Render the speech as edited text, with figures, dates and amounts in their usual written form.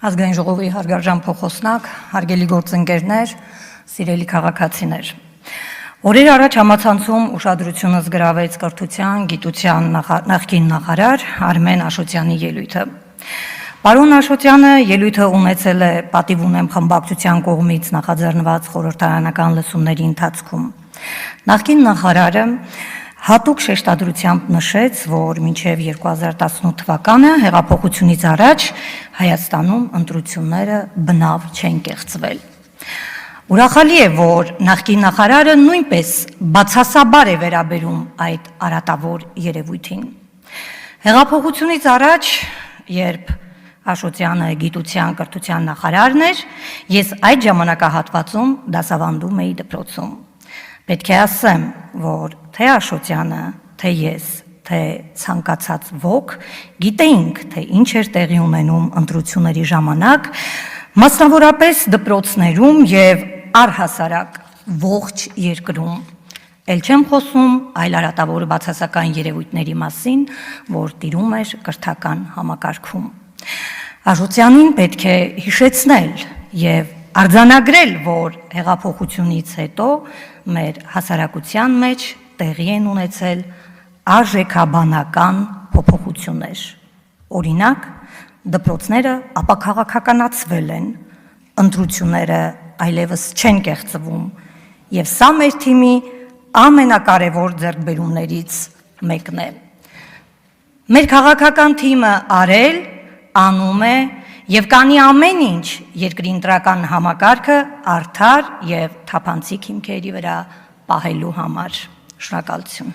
Ազգային ժողովի հարգարժան փոխոսնակ, հարգելի գործընկերներ, սիրելի քաղաքացիներ։ Օրեր առաջ համացանցում ուշադրությունս գրավեց կրթության, գիտության նախկին նախարար Արմեն Աշոտյանի ելույթը։ Պարոն Աշոտյանը ելույթը ունեցել է պատիվ ունեմ խմբակցության կողմից նախաձեռնված խորհրդարանական լսումների ընթացքում։ Նախկին նախարարը հատուկ շեշտադրությամբ նշեց, որ մինչև 2018 թվականը հեղափոխությունից առաջ Հայաստանում ընտրությունները բնավ չեն կեղծվել։ Ուրախալի է, որ նախկին նախարարը նույնպես բացասաբար է վերաբերում այդ արատավոր երևույթին։ Հեղափոխությունից առաջ, երբ Աշոտյանը գիտության կրթության նախարարն էր, ես այդ ժամանակահատվածում դասավանդում էի դպրոցում։ Պետք է ասեմ, որ թե Աշոտյանը, թե ես, թե ցանկացած ոք գիտեինք, թե ինչ էր տեղի ունենում ընտրությունների ժամանակ, մասնավորապես դպրոցներում եւ առհասարակ ողջ երկրում։ Էլ չեմ խոսում այլ արատավոր բացասական երևույթների մասին, որ տիրում էր կրթական համակարգում։ Աշոտյանին պետք է հիշեցնել եւ արձանագրել, որ հեղափոխությունից հետո մեր հասարակության մեջ տեղի են ունեցել արժեքաբանական փոփոխություններ։ Օրինակ, դպրոցները ապաքաղաքականացվել են, ընտրությունները այլևս չեն կեղծվում, եւ սա մեր թիմի ամենակարևոր ձեռքբերումներից մեկն է։ Մեր քաղաքական թիմը արել, անում է եւ կանի ամեն ինչ երկրի ընտրական համակարգը արդար եւ թափանցիկ հիմքերի վրա պահելու համար։ Շնորհակալություն։